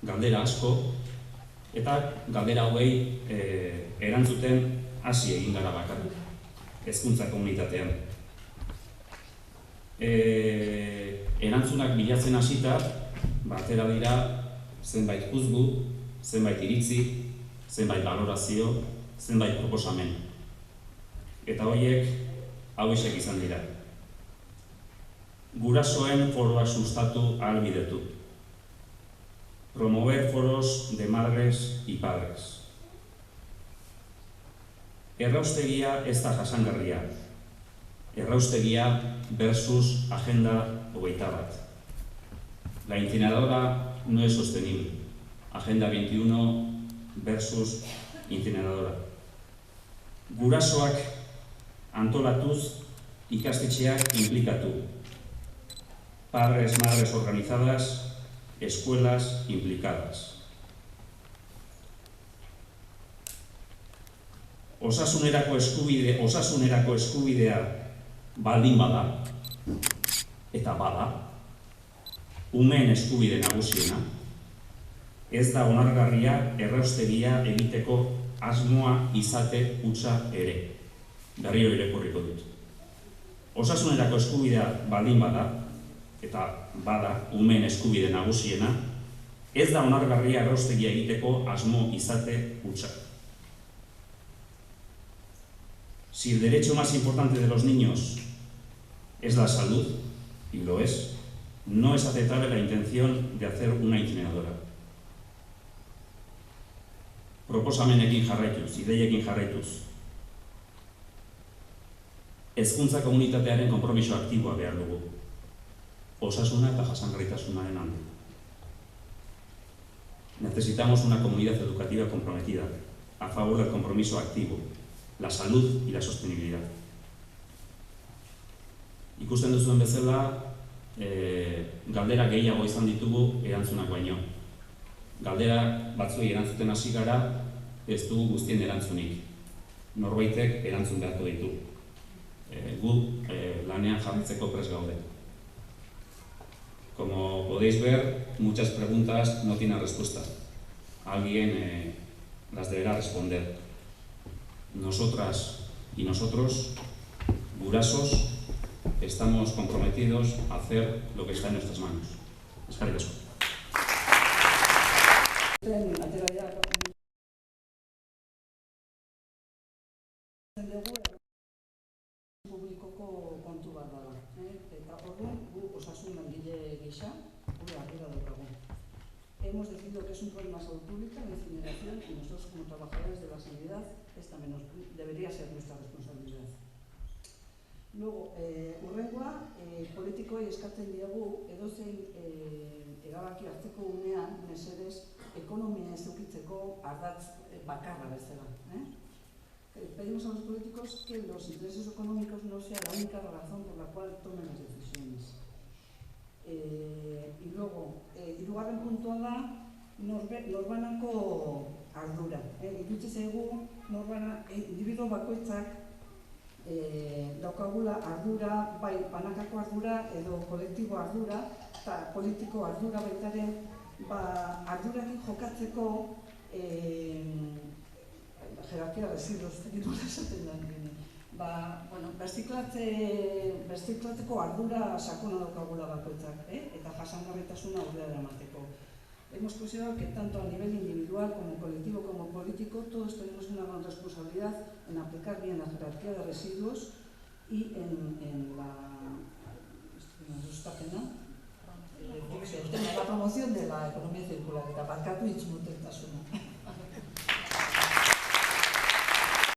galdera asko, eta galdera hauei erantzuten hasi egin gara bakarrik, hezkuntza komunitatean. Erantzunak bilatzen hasita, atera dira zenbait juzgu, zenbait iritzi, zenbait balorazio, zenbait proposamen. Eta horiek hauexek izan dira. Gurasoen foroak sustatu ahalbidetu. Promover foros de madres y padres. Erraustegia ez da jasangarria. Erraustegia versus Agenda 21. La incineradora no es sostenible. Agenda 21 versus incineradora. Gurasoak antolatuz, ikastetxeak implikatu. Padres, madres organizadas, escuelas implicadas. Osasunerako eskubidea baldin bada, eta bada, umeen eskubide nagusiena, ez da onargarria erraustegia egiteko asmoa izate hutsa ere. Berriro irakurriko dut. Osasunerako eskubidea baldin bada, eta bada umeen eskubide nagusiena, ez da onargarria erraustegia egiteko asmo izate hutsa. Si el derecho más importante de los niños es la salud, y lo es, no es aceptable la intención de hacer una incineradora. Proposamenekin jarraituz, ideiekin jarraituz. Hezkuntza komunitatearen konpromiso aktiboa behar dugu. Osasuna eta jasangarritasunaren alde. Necesitamos una comunidad educativa comprometida a favor del compromiso activo, la salud y la sostenibilidad. Ikusten duzuen bezala, galdera gehiago izan ditugu erantzunak baino. Galdera batzuei erantzuten hasi gara, ez dugu guztien erantzunik. Norbaitek erantzun beharko ditu. Gu lanean jarritzeko prest gaude. Como podéis ver, muchas preguntas no tienen respuesta. Alguien las deberá responder. Nosotras y nosotros, gurasos, estamos comprometidos a hacer lo que está en nuestras manos. Eskerrik asko. Publikoko kontu bat dela. Eta orduan, gu osasun langile gisa, gure ardura daukagu. Hemos decidido que es un problema de salud pública, la incineración, y nosotros como trabajadores de la sanidad, esta debería ser nuestra responsabilidad. Luego, hurrengoa, politikoei eskatzen diegu edozein erabaki hartzeko unean, mesedez, ekonomia ez edukitzeko ardatz bakarra bezala. Pedimos a los políticos que los intereses económicos no sea la única razón por la cual tomen las decisiones. Y luego, hirugarren puntua da, norbanako ardura. Iritsi zaigu, individuo bakoitzak daukagula ardura, bai banakako ardura edo kolektibo ardura, eta politiko ardura baitaren ardurakin jokatzeko jerarkia residuos, nola esaten da gine. Berziklatzeko ardura sakona daukagula bakoitzak, eta jasangarritasuna aurrera eramateko. Hemos considerado que tanto a nivel individual como colectivo como político todos tenemos una gran responsabilidad en aplicar bien la jerarquía de residuos y en la promoción de la economía circular, eta barkatu itzmutentasuna.